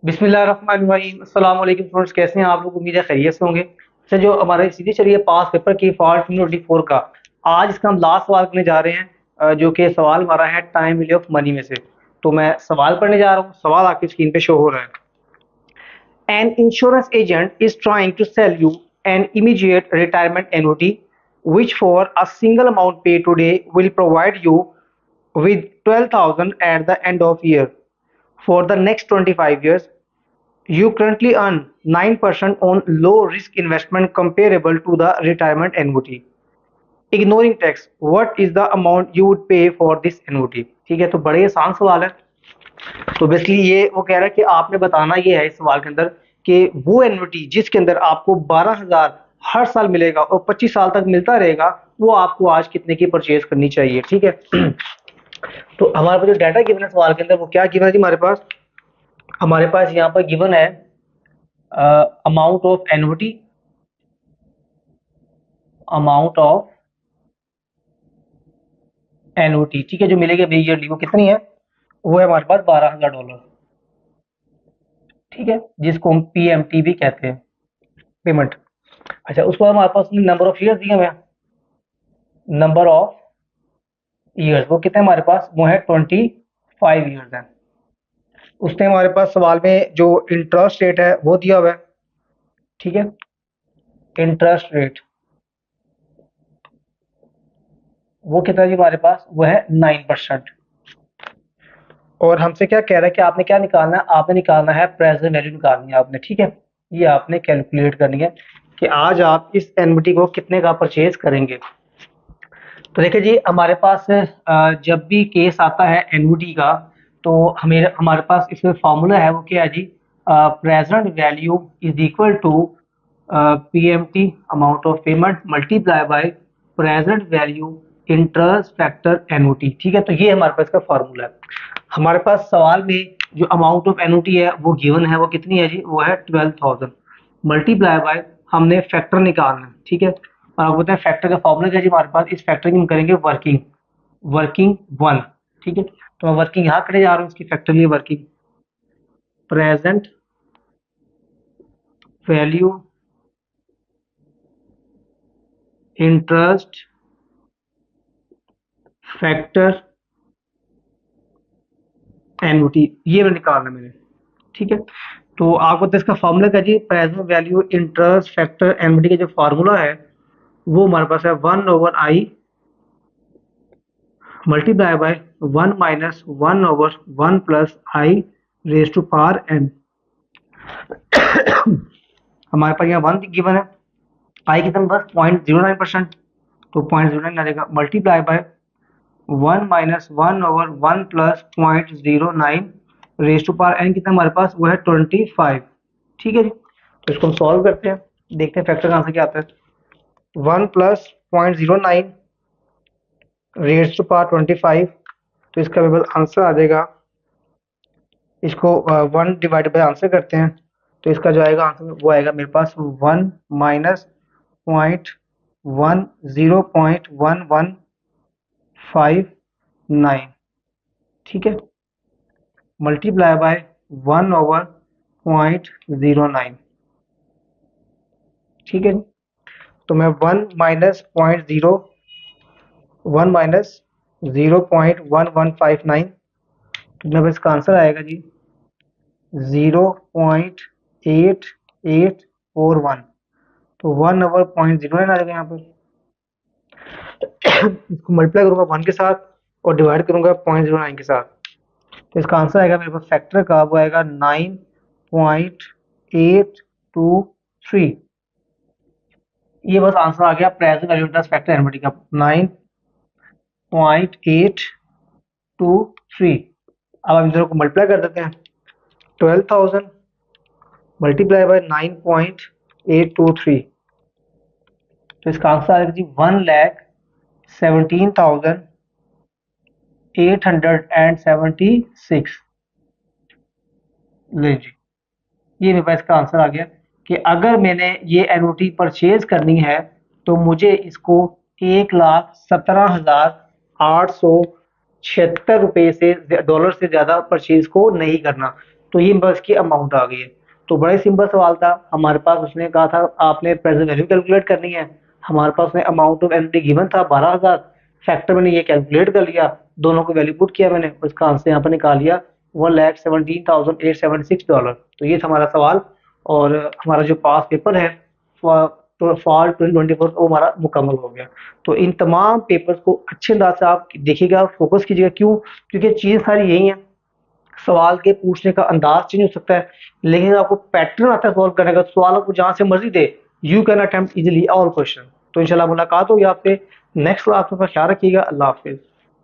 बिस्मिल्लाहिर्रहमानिर्रहीम। अस्सलाम वालेकुम स्टूडेंट्स, कैसे हैं आप लोग? उम्मीद है खैरियत से होंगे। अच्छा, जो हमारे सीधी चलिए पास पेपर की फॉर 2024 का आज इसका हम लास्ट सवाल करने जा रहे हैं, जो कि सवाल हमारा है टाइम वैल्यू ऑफ मनी में से। तो मैं सवाल पढ़ने जा रहा हूँ, सवाल आपकी स्क्रीन पे शो हो रहा है। An insurance agent is trying to sell you an immediate retirement annuity, which for a single amount paid today will provide you with 12,000 at the end of year. For the next 25 years, you currently earn 9% on low risk investment comparable to the retirement annuity. Ignoring tax, what is the amount you would pay for this annuity? ठीक है, तो बड़े आसान सवाल है। तो basically ये वो कह रहा है कि आपने बताना ये है इस सवाल के अंदर कि वो एन्युटी जिसके अंदर आपको 12,000 हर साल मिलेगा और 25 साल तक मिलता रहेगा, वो आपको आज कितने की परचेज करनी चाहिए। ठीक है। तो हमारे पास जो डाटा गिवन है सवाल के अंदर, वो क्या गिवन है जी? हमारे पास यहाँ पर गिवन है amount of annuity, amount of annuity, ठीक है, जो मिलेगी ईयरली, वो कितनी है? वो है हमारे पास $12,000। ठीक है, जिसको हम पीएमटी भी कहते हैं, पेमेंट। अच्छा, उसको हमारे पास नंबर ऑफ ईयर्स दिए हुए हैं। नंबर ऑफ ईयर्स वो कितने हमारे पास? वो है 25 ईयर्स है। उसने हमारे पास सवाल में जो इंटरेस्ट रेट है वो दिया हुआ है। ठीक है, इंटरेस्ट रेट वो कितना जी हमारे पास? वो है 9%। और हमसे क्या कह रहा है कि आपने क्या निकालना है? आपने निकालना है प्रेजेंट वैल्यू निकालनी है आपने। ठीक है, ये आपने कैलकुलेट करनी है कि आज आप इस एनविटी को कितने का परचेज करेंगे। तो देखिए जी, हमारे पास जब भी केस आता है एनविटी का, तो हमारे पास इसमें फॉर्मूला है, वो क्या है जी? Present value is equal to PMT, amount of payment, multiply by present value interest factor annuity. ठीक है, तो ये हमारे पास का फॉर्मूला है। हमारे पास सवाल में जो अमाउंट ऑफ एनओटी है वो गिवन है, वो कितनी है जी? वो है 12,000 मल्टीप्लाई बाय, हमने फैक्टर निकालना है। ठीक है, और आप बोलते हैं फैक्टर का फॉर्मूला क्या है जी हमारे पास? इस फैक्टर की हम करेंगे वर्किंग, वर्किंग वन। ठीक है, तो मैं वर्किंग यहाँ करने जा रहा हूँ, इसकी फैक्टर लिए working present value interest factor NUT, ये मैंने निकालना मैंने। ठीक है, तो आपको तो इसका फॉर्मूला क्या जी? Present value interest factor annuity का जो फॉर्मूला है वो हमारे पास है 1/i multiply by 1 minus 1/1 plus i raise to power n. हमारे पास यहाँ 1 गिवन है, आई कितना बस 0.09%, तो 0.09 आ जाएगा multiply by 1 minus 1/1 plus 0.09 raise to power N, कितना हमारे पास? वो है 25। ठीक है जी, तो इसको हम सॉल्व करते हैं, देखते हैं फैक्टर कहाँ से क्या आता है। 1 प्लस 0.09 रेज टू पावर 25, तो इसका मेरे पास आंसर आ जाएगा। इसको 1 डिवाइड बाय आंसर करते हैं, तो इसका जो आएगा आंसर वो आएगा मेरे पास 1 माइनस पॉइंट 0.1159। ठीक है, मल्टीप्लाई बाय 1/0.09। ठीक है, तो मैं 1 माइनस 0.1159, तो मेरे पास इसका आंसर आएगा जी 0.8841, तो 1/0.09 आ जाएगा यहाँ पर। इसको मल्टीप्लाई करूंगा 1 के साथ और डिवाइड करूंगा 0.09 के साथ, तो इसका आंसर आएगा मेरे पास फैक्टर का, वो आएगा 9.823। ये बस आंसर आ गया प्रेजेंट वैल्यू इंटरेस्ट फैक्टर एनविटी का 9.823। अब हम इधर को मल्टीप्लाई कर देते हैं, 12,000 मल्टीप्लाई बाय 9.823, तो इसका आंसर आएगा जी 1,17,876। ले जी, ये मेरे पास इसका आंसर आ गया कि अगर मैंने ये एनओटी परचेज करनी है तो मुझे इसको 1,17,876 रुपये से डॉलर से ज़्यादा परचेज को नहीं करना। तो ये बस की अमाउंट आ गई है। तो बड़ा ही सिंपल सवाल था हमारे पास। उसने कहा था आपने प्रेजेंट वैल्यू कैलकुलेट करनी है, हमारे पास में अमाउंट ऑफ एनुटी गिवन था 12,000। फैक्टर मैंने ये कैलकुलेट कर लिया, दोनों को वैल्यू पुट किया मैंने, उसका आंसर यहाँ पर निकाल लिया $1,17,876। तो ये था हमारा सवाल। और हमारा जो पास पेपर है तो फॉल 2024 वो हमारा मुकम्मल हो गया। तो इन तमाम पेपर्स को अच्छे अंदाज से आप देखिएगा, फोकस कीजिएगा। क्यों? क्योंकि चीज़ सारी यही है, सवाल के पूछने का अंदाज चेंज हो सकता है, लेकिन आपको पैटर्न आता है सॉल्व करने का, तो सवाल आपको जहां से मर्जी दे, you can attempt easily all question. तो इंशाल्लाह मुलाकात होगी आपसे नेक्स्ट क्लास में। ख्याल रखिएगा। अल्लाह हाफिज।